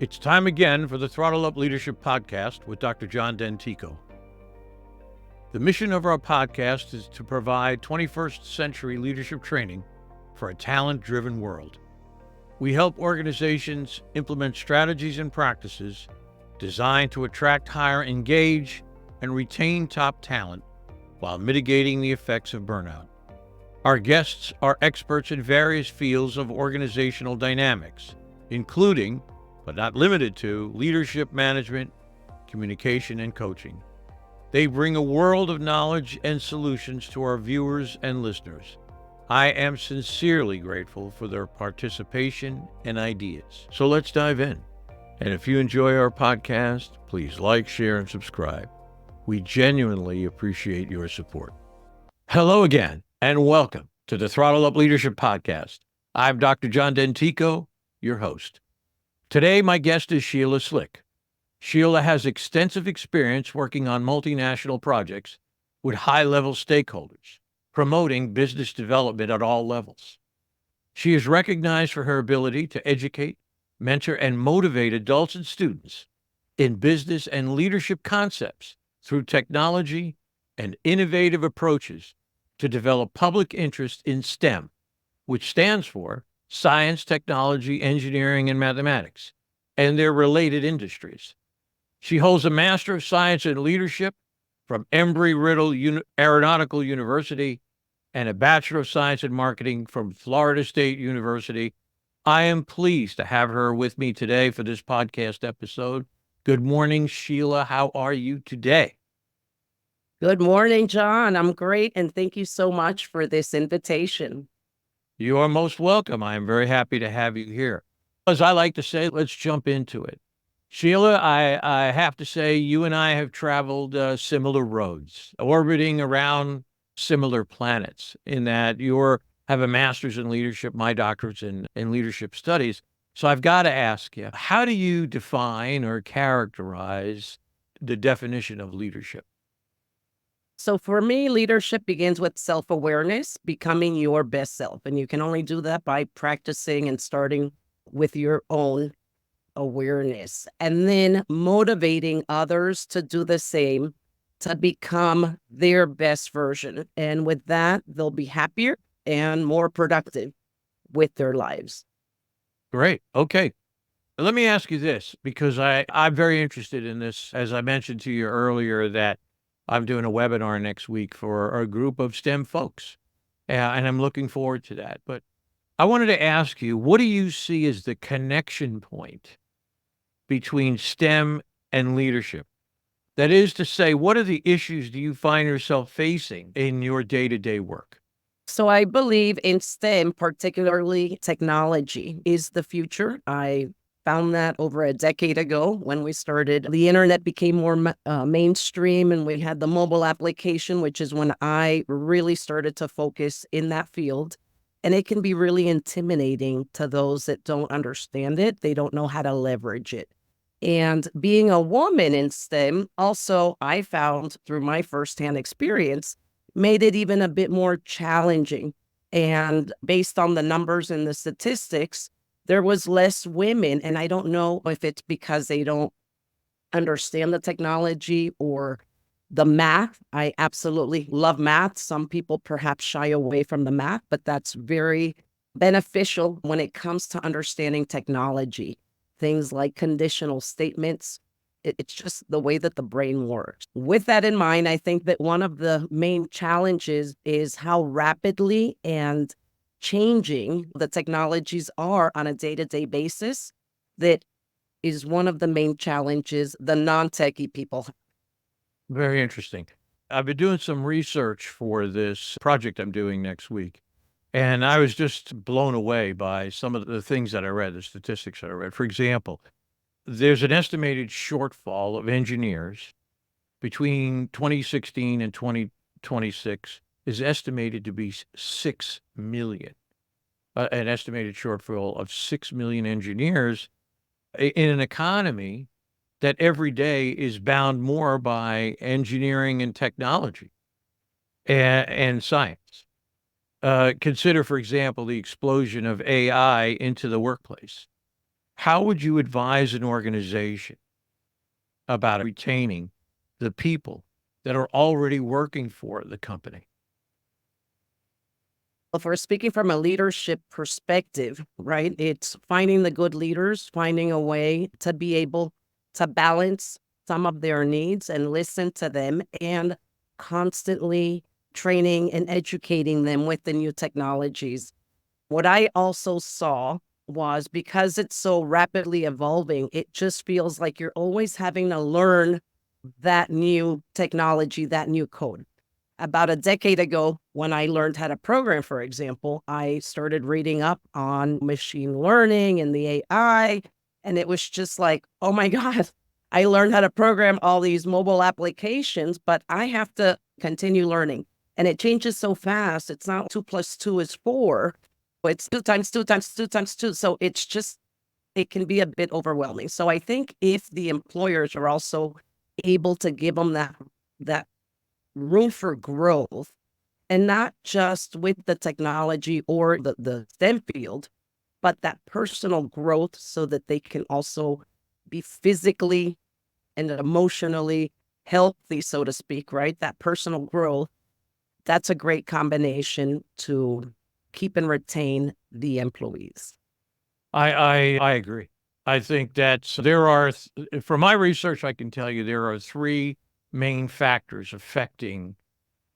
It's time again for the Throttle Up Leadership Podcast with Dr. John Dentico. The mission of our podcast is to provide 21st century leadership training for a talent-driven world. We help organizations implement strategies and practices designed to attract, hire, engage, and retain top talent while mitigating the effects of burnout. Our guests are experts in various fields of organizational dynamics, including, but not limited to, leadership management, communication, and coaching. They bring a world of knowledge and solutions to our viewers and listeners. I am sincerely grateful for their participation and ideas. So let's dive in. And if you enjoy our podcast, please like, share, and subscribe. We genuinely appreciate your support. Hello again, and welcome to the Throttle Up Leadership Podcast. I'm Dr. John Dentico, your host. Today, my guest is Sheila Slick. Sheila has extensive experience working on multinational projects with high-level stakeholders, promoting business development at all levels. She is recognized for her ability to educate, mentor, and motivate adults and students in business and leadership concepts through technology and innovative approaches to develop public interest in STEM, which stands for Science, Technology, Engineering, and Mathematics, and their related industries. She holds a Master of Science in Leadership from Embry-Riddle Aeronautical University and a Bachelor of Science in Marketing from Florida State University. I am pleased to have her with me today for this podcast episode. Good morning, Sheila. How are you today? Good morning, John. I'm great, and thank you so much for this invitation. You are most welcome. I am very happy to have you here. As I like to say, let's jump into it. Sheila, I have to say, you and I have traveled similar roads, orbiting around similar planets, in that you have a master's in leadership, my doctorate's in leadership studies. So I've got to ask you, how do you define or characterize the definition of leadership? So for me, leadership begins with self-awareness, becoming your best self. And you can only do that by practicing and starting with your own awareness, and then motivating others to do the same, to become their best version. And with that, they'll be happier and more productive with their lives. Great. Okay. Let me ask you this, because I'm very interested in this. As I mentioned to you earlier, that I'm doing a webinar next week for a group of STEM folks, and I'm looking forward to that. But I wanted to ask you, what do you see as the connection point between STEM and leadership? That is to say, what are the issues do you find yourself facing in your day-to-day work? So I believe in STEM, particularly technology, is the future. I found that over a decade ago when we started. The internet became more mainstream, and we had the mobile application, which is when I really started to focus in that field. And it can be really intimidating to those that don't understand it. They don't know how to leverage it. And being a woman in STEM, also, I found through my firsthand experience, made it even a bit more challenging. And based on the numbers and the statistics, there was less women. And I don't know if it's because they don't understand the technology or the math. I absolutely love math. Some people perhaps shy away from the math, but that's very beneficial when it comes to understanding technology. Things like conditional statements. It's just the way that the brain works. With that in mind, I think that one of the main challenges is how rapidly and changing the technologies are on a day-to-day basis. That is one of the main challenges the non-techie people have. Very interesting. I've been doing some research for this project I'm doing next week, and I was just blown away by some of the things that I read, the statistics that I read. For example, there's an estimated shortfall of engineers between 2016 and 2026 is estimated to be 6 million. An estimated shortfall of 6 million engineers in an economy that every day is bound more by engineering and technology and science. Consider, for example, the explosion of AI into the workplace. How would you advise an organization about retaining the people that are already working for the company? If we're speaking from a leadership perspective, right, it's finding the good leaders, finding a way to be able to balance some of their needs and listen to them, and constantly training and educating them with the new technologies. What I also saw was, because it's so rapidly evolving, it just feels like you're always having to learn that new technology, that new code. About a decade ago, when I learned how to program, for example, I started reading up on machine learning and the AI. And it was just like, oh my God, I learned how to program all these mobile applications, but I have to continue learning. And it changes so fast. It's not 2 + 2 is 4. It's 2 × 2 × 2 × 2. So it's just, it can be a bit overwhelming. So I think if the employers are also able to give them that room for growth, and not just with the technology or the STEM field, but that personal growth, so that they can also be physically and emotionally healthy, so to speak, right? That personal growth, that's a great combination to keep and retain the employees. I agree. I think that's there are from my research, I can tell you there are three main factors affecting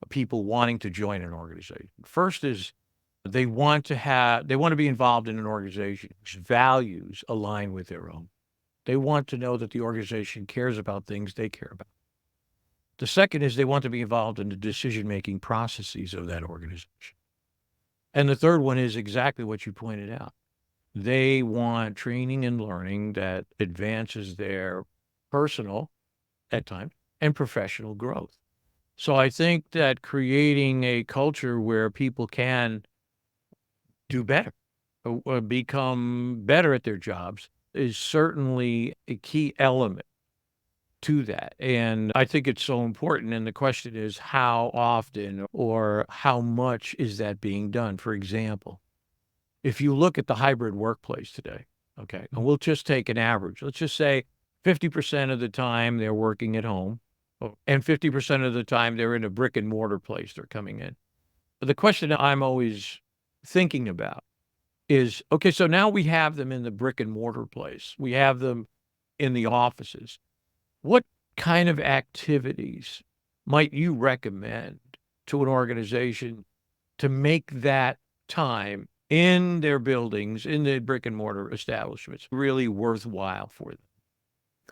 people wanting to join an organization. First is they want to be involved in an organization whose values align with their own. They want to know that the organization cares about things they care about. The second is they want to be involved in the decision-making processes of that organization. And the third one is exactly what you pointed out. They want training and learning that advances their personal, at times, and professional growth. So I think that creating a culture where people can do better, or become better at their jobs is certainly a key element to that. And I think it's so important. And the question is, how often or how much is that being done? For example, if you look at the hybrid workplace today, okay, and we'll just take an average. Let's just say 50% of the time they're working at home, and 50% of the time they're in a brick and mortar place they're coming in. But the question I'm always thinking about is, okay, so now we have them in the brick and mortar place. We have them in the offices. What kind of activities might you recommend to an organization to make that time in their buildings, in the brick and mortar establishments, really worthwhile for them?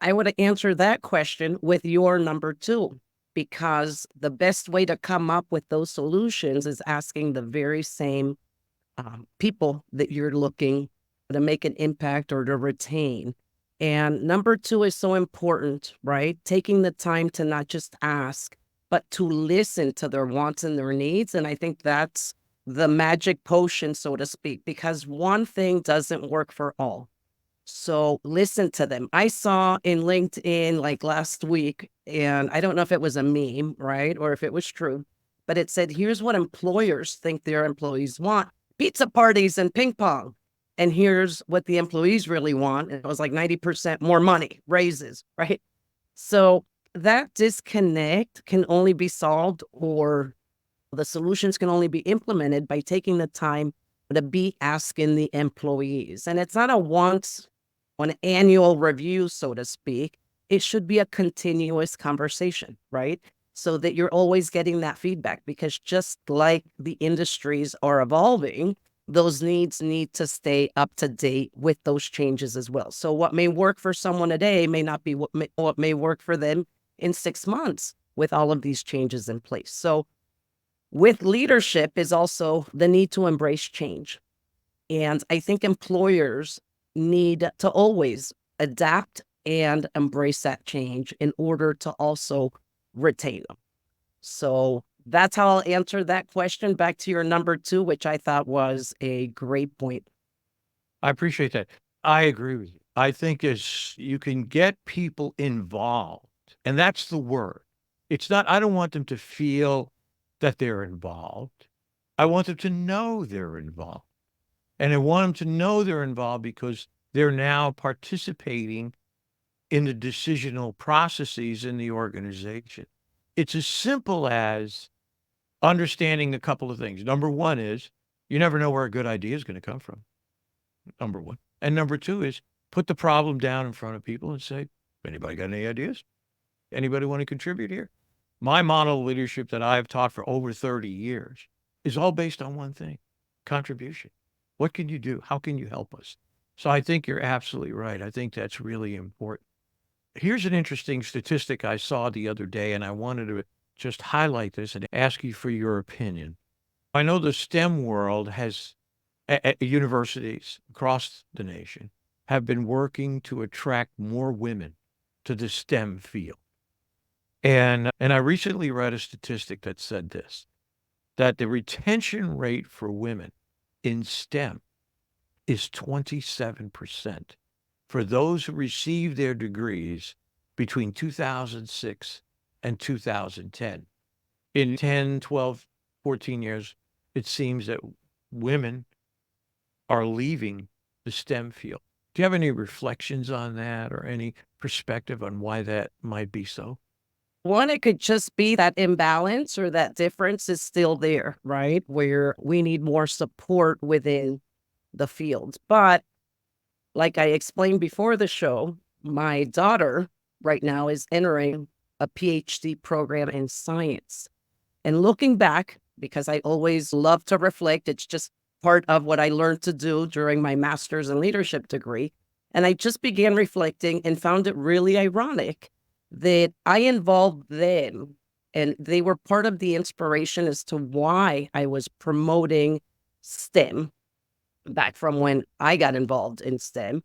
I would answer that question with your number two, because the best way to come up with those solutions is asking the very same people that you're looking to make an impact or to retain. And number two is so important, right? Taking the time to not just ask, but to listen to their wants and their needs. And I think that's the magic potion, so to speak, because one thing doesn't work for all. So listen to them. I saw in LinkedIn like last week, and I don't know if it was a meme, right? Or if it was true, but it said, here's what employers think their employees want: pizza parties and ping pong. And here's what the employees really want. And it was like 90% more money, raises, right? So that disconnect can only be solved, or the solutions can only be implemented by taking the time to be asking the employees. And it's not a once an annual review, so to speak. It should be a continuous conversation, right? So that you're always getting that feedback, because just like the industries are evolving, those needs need to stay up to date with those changes as well. So what may work for someone today may not be what may work for them in 6 months with all of these changes in place. So with leadership is also the need to embrace change. And I think employers need to always adapt and embrace that change in order to also retain them. So that's how I'll answer that question. Back to your number two, which I thought was a great point. I appreciate that. I agree with you. I think as you can get people involved, and that's the word. It's not, I don't want them to feel that they're involved. I want them to know they're involved. And I want them to know they're involved because they're now participating in the decisional processes in the organization. It's as simple as understanding a couple of things. Number one is you never know where a good idea is going to come from. Number one. And number two is put the problem down in front of people and say, anybody got any ideas? Anybody want to contribute here? My model of leadership that I've taught for over 30 years is all based on one thing: contribution. What can you do? How can you help us? So I think you're absolutely right. I think that's really important. Here's an interesting statistic I saw the other day, and I wanted to just highlight this and ask you for your opinion. I know the STEM world has universities across the nation have been working to attract more women to the STEM field. And I recently read a statistic that said this, that the retention rate for women in STEM is 27% for those who received their degrees between 2006 and 2010. In 10, 12, 14 years, it seems that women are leaving the STEM field. Do you have any reflections on that or any perspective on why that might be so? One, it could just be that imbalance or that difference is still there, right? Where we need more support within the field. But like I explained before the show, my daughter right now is entering a PhD program in science. And looking back, because I always love to reflect, it's just part of what I learned to do during my master's in leadership degree. And I just began reflecting and found it really ironic that I involved them and they were part of the inspiration as to why I was promoting STEM back from when I got involved in STEM.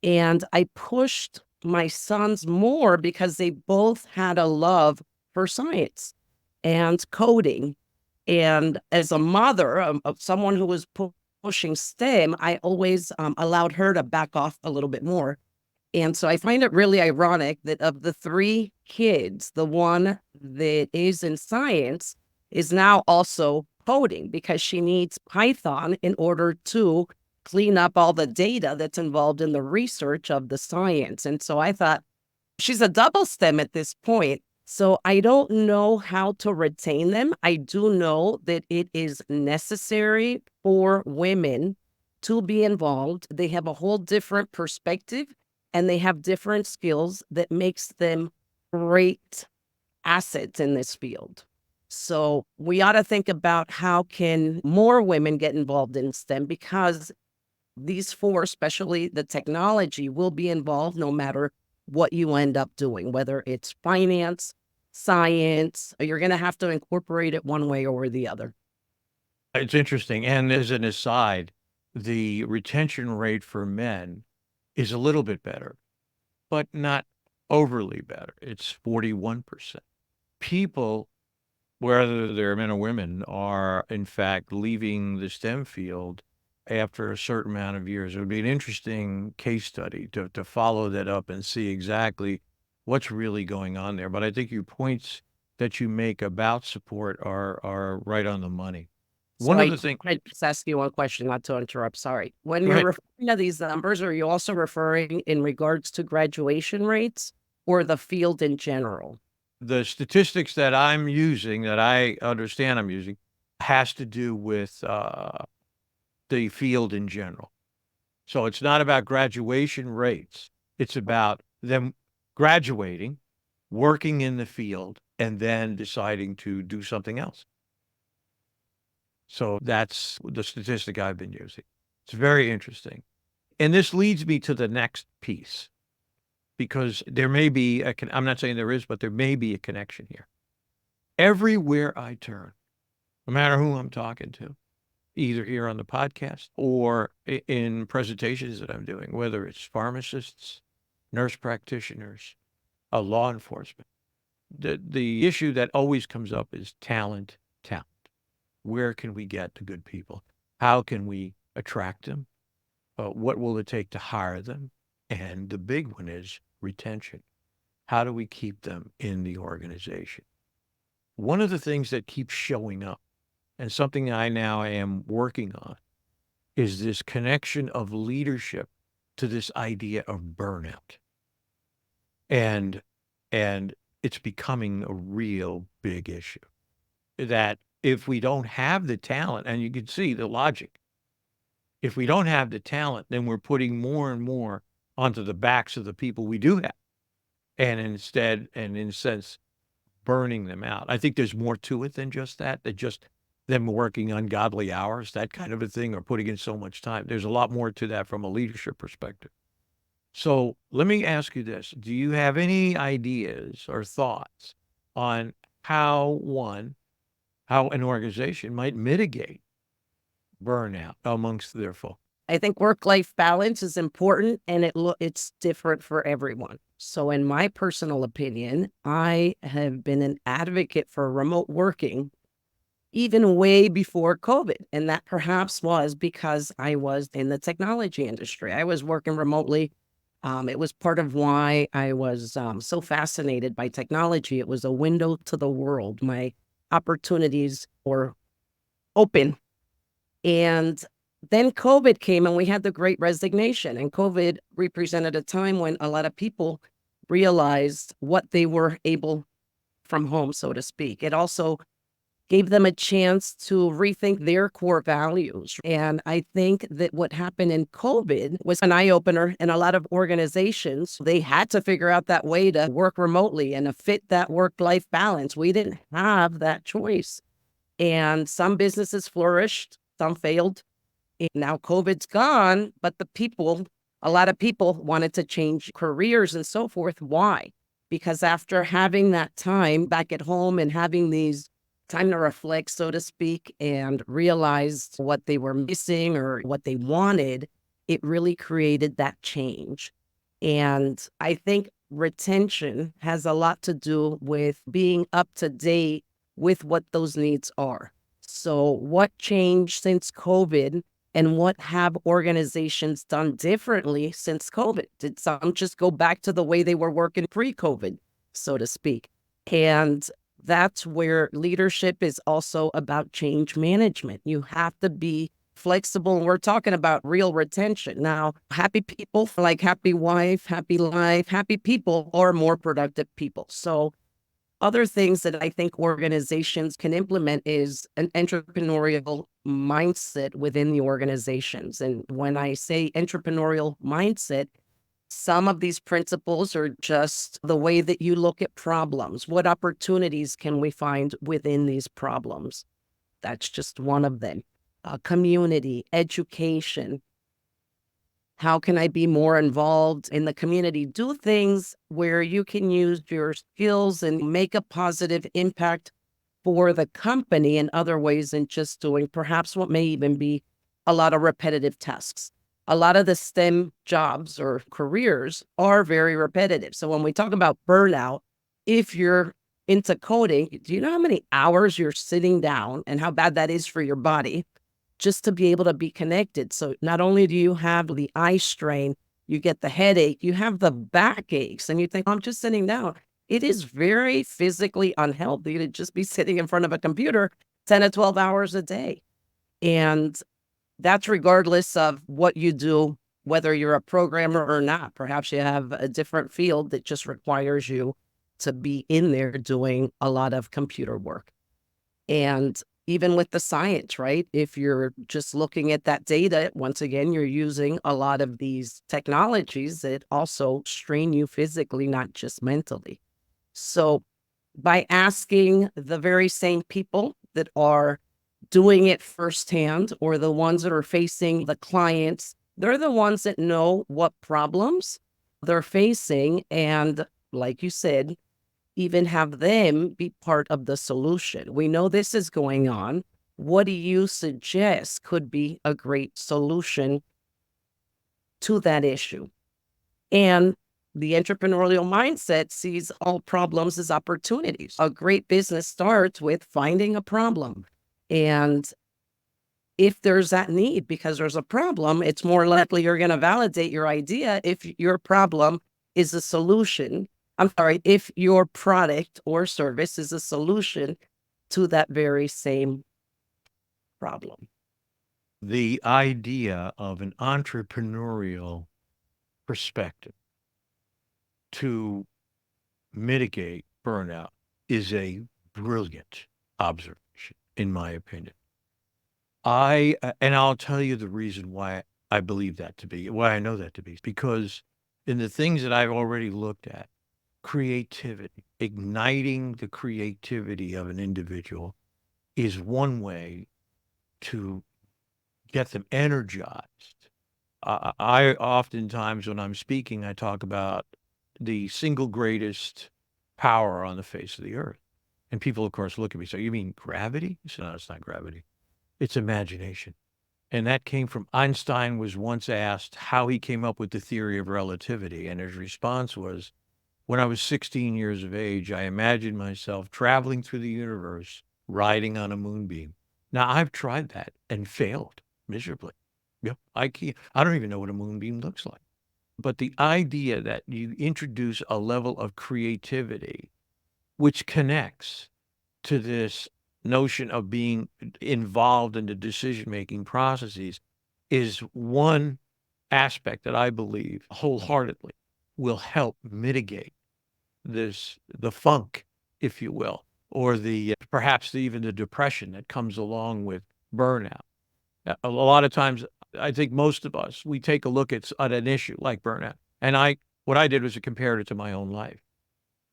And I pushed my sons more because they both had a love for science and coding. And as a mother of someone who was pushing STEM, I always allowed her to back off a little bit more. And so I find it really ironic that of the three kids, the one that is in science is now also coding because she needs Python in order to clean up all the data that's involved in the research of the science. And so I thought she's a double STEM at this point. So I don't know how to retain them. I do know that it is necessary for women to be involved. They have a whole different perspective and they have different skills that makes them great assets in this field. So we ought to think about how can more women get involved in STEM because these four, especially the technology, will be involved no matter what you end up doing, whether it's finance, science, you're going to have to incorporate it one way or the other. It's interesting. And as an aside, the retention rate for men is a little bit better, but not overly better. It's 41%. People, whether they're men or women, are in fact leaving the STEM field after a certain amount of years. It would be an interesting case study to follow that up and see exactly what's really going on there. But I think your points that you make about support are right on the money. So One of I the things, I just ask you one question, not to interrupt. Sorry. When go you're ahead. referring to these numbers, are you also referring in regards to graduation rates or the field in general? The statistics that I'm using, that I understand I'm using, has to do with the field in general. So it's not about graduation rates. It's about them graduating, working in the field, and then deciding to do something else. So that's the statistic I've been using. It's very interesting. And this leads me to the next piece because there may be, I'm not saying there is, but there may be a connection here. Everywhere I turn, no matter who I'm talking to, either here on the podcast or in presentations that I'm doing, whether it's pharmacists, nurse practitioners, law enforcement, the issue that always comes up is talent, talent. Where can we get the good people? How can we attract them? What will it take to hire them? And the big one is retention. How do we keep them in the organization? One of the things that keeps showing up, and something I now am working on, is this connection of leadership to this idea of burnout. And and it's becoming a real big issue. That if we don't have the talent, and you can see the logic, if we don't have the talent, then we're putting more and more onto the backs of the people we do have. And instead, and in a sense, burning them out. I think there's more to it than just that, that just them working ungodly hours, that kind of a thing, or putting in so much time. There's a lot more to that from a leadership perspective. So let me ask you this. Do you have any ideas or thoughts on how an organization might mitigate burnout amongst their folks? I think work-life balance is important, and it's different for everyone. So in my personal opinion, I have been an advocate for remote working even way before COVID. And that perhaps was because I was in the technology industry. I was working remotely. It was part of why I was so fascinated by technology. It was a window to the world. My opportunities were open. And then COVID came and we had the great resignation. And COVID represented a time when a lot of people realized what they were able from home, so to speak. It also gave them a chance to rethink their core values. And I think that what happened in COVID was an eye-opener, and a lot of organizations, they had to figure out that way to work remotely and to fit that work-life balance. We didn't have that choice. And some businesses flourished, some failed. And now COVID's gone, but a lot of people wanted to change careers and so forth. Why? Because after having that time back at home and having these time to reflect, so to speak, and realize what they were missing or what they wanted, it really created that change. And I think retention has a lot to do with being up to date with what those needs are. So what changed since COVID, and what have organizations done differently since COVID? Did some just go back to the way they were working pre-COVID, so to speak? And that's where leadership is also about change management. You have to be flexible. We're talking about real retention. Now, happy people, like happy wife, happy life, happy people are more productive people. So other things that I think organizations can implement is an entrepreneurial mindset within the organizations. And when I say entrepreneurial mindset, some of these principles are just the way that you look at problems. What opportunities can we find within these problems? That's just one of them. Community, education. How can I be more involved in the community? Do things where you can use your skills and make a positive impact for the company in other ways than just doing perhaps what may even be a lot of repetitive tasks. A lot of the STEM jobs or careers are very repetitive. So when we talk about burnout, if you're into coding, do you know how many hours you're sitting down and how bad that is for your body just to be able to be connected? So not only do you have the eye strain, you get the headache, you have the back aches, and you think, I'm just sitting down. It is very physically unhealthy to just be sitting in front of a computer 10 to 12 hours a day. And that's regardless of what you do, whether you're a programmer or not. Perhaps you have a different field that just requires you to be in there doing a lot of computer work. And even with the science, right? If you're just looking at that data, once again, you're using a lot of these technologies that also strain you physically, not just mentally. So by asking the very same people that are doing it firsthand, or the ones that are facing the clients, they're the ones that know what problems they're facing. And like you said, even have them be part of the solution. We know this is going on. What do you suggest could be a great solution to that issue? And the entrepreneurial mindset sees all problems as opportunities. A great business starts with finding a problem. And if there's that need because there's a problem, it's more likely you're going to validate your idea if your problem is a solution. I'm sorry, if your product or service is a solution to that very same problem. The idea of an entrepreneurial perspective to mitigate burnout is a brilliant observation, in my opinion. And I'll tell you the reason why I believe that to be, why I know that to be, because in the things that I've already looked at, creativity, igniting the creativity of an individual is one way to get them energized. I oftentimes, when I'm speaking, I talk about the single greatest power on the face of the earth. And people, of course, look at me. So you mean gravity? I said, no, it's not gravity. It's imagination. And that came from Einstein was once asked how he came up with the theory of relativity. And his response was, when I was 16 years of age, I imagined myself traveling through the universe, riding on a moonbeam. Now, I've tried that and failed miserably. Yep, I don't even know what a moonbeam looks like. But the idea that you introduce a level of creativity which connects to this notion of being involved in the decision-making processes is one aspect that I believe wholeheartedly will help mitigate the funk, if you will, or the perhaps even the depression that comes along with burnout. A lot of times, I think most of us, we take a look at an issue like burnout. And what I did was I compared it to my own life.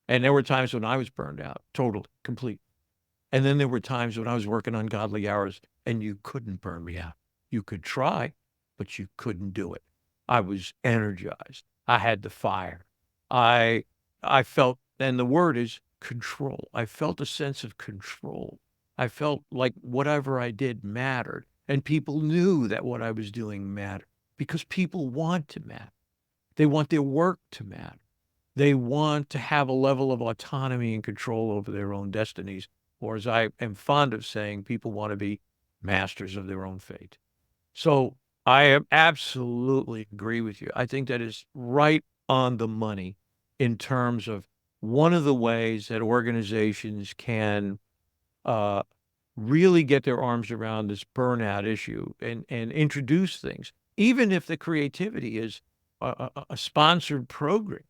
And there were times when I was burned out, totally, complete. And then there were times when I was working ungodly hours and you couldn't burn me out. You could try, but you couldn't do it. I was energized. I had the fire. I I felt, and the word is control. I felt a sense of control. I felt like whatever I did mattered. And people knew that what I was doing mattered because people want to matter. They want their work to matter. They want to have a level of autonomy and control over their own destinies. Or as I am fond of saying, people want to be masters of their own fate. So absolutely agree with you. I think that is right on the money in terms of one of the ways that organizations can uh, really get their arms around this burnout issue and introduce things, even if the creativity is a sponsored program.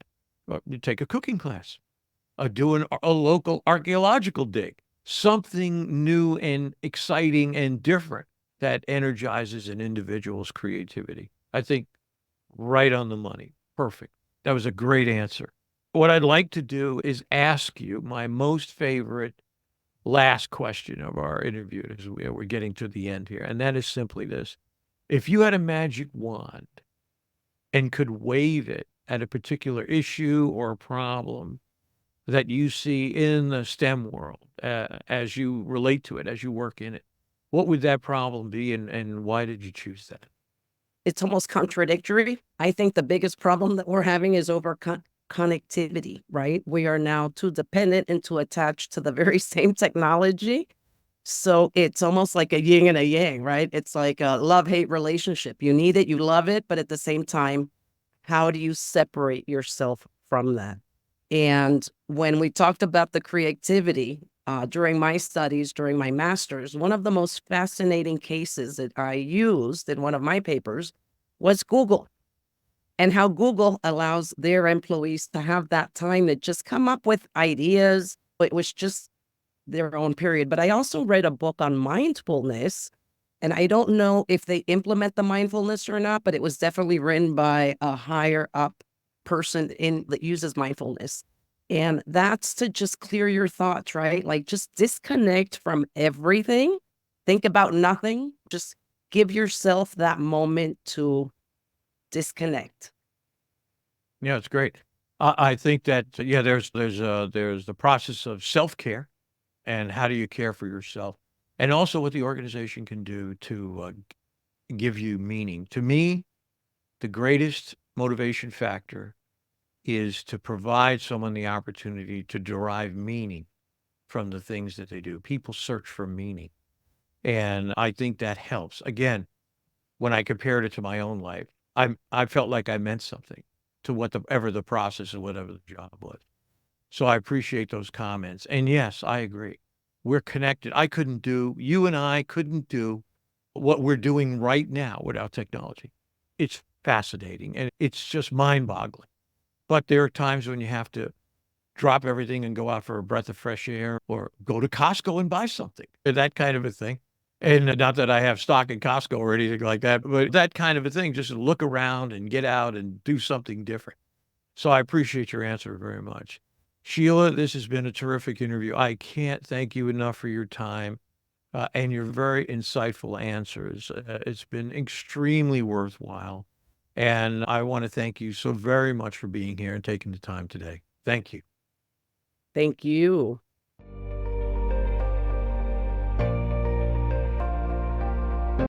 You take a cooking class, do a local archaeological dig, something new and exciting and different that energizes an individual's creativity. I think right on the money. Perfect. That was a great answer. What I'd like to do is ask you my most favorite last question of our interview as we're getting to the end here, and that is simply this. If you had a magic wand and could wave it at a particular issue or problem that you see in the STEM world as you relate to it, as you work in it, what would that problem be and why did you choose that? It's almost contradictory. I think the biggest problem that we're having is over connectivity, right? We are now too dependent and too attached to the very same technology. So it's almost like a yin and a yang, right? It's like a love-hate relationship. You need it, you love it, but at the same time, how do you separate yourself from that? And when we talked about the creativity during my studies, during my master's, one of the most fascinating cases that I used in one of my papers was Google and how Google allows their employees to have that time to just come up with ideas. It was just their own period. But I also read a book on mindfulness, and I don't know if they implement the mindfulness or not, but it was definitely written by a higher up person that uses mindfulness. And that's to just clear your thoughts, right? Like just disconnect from everything. Think about nothing. Just give yourself that moment to disconnect. Yeah, it's great. I think that yeah, there's the process of self-care and how do you care for yourself, and also what the organization can do to give you meaning. To me, the greatest motivation factor is to provide someone the opportunity to derive meaning from the things that they do. People search for meaning, and I think that helps. Again, when I compared it to my own life, I felt like I meant something to whatever the process or whatever the job was. So I appreciate those comments. And yes, I agree. We're connected. You and I couldn't do what we're doing right now without technology. It's fascinating, and it's just mind-boggling. But there are times when you have to drop everything and go out for a breath of fresh air or go to Costco and buy something, that kind of a thing. And not that I have stock in Costco or anything like that, but that kind of a thing, just to look around and get out and do something different. So I appreciate your answer very much. Sheila, this has been a terrific interview. I can't thank you enough for your time and your very insightful answers. It's been extremely worthwhile. And I want to thank you so very much for being here and taking the time today. Thank you. Thank you.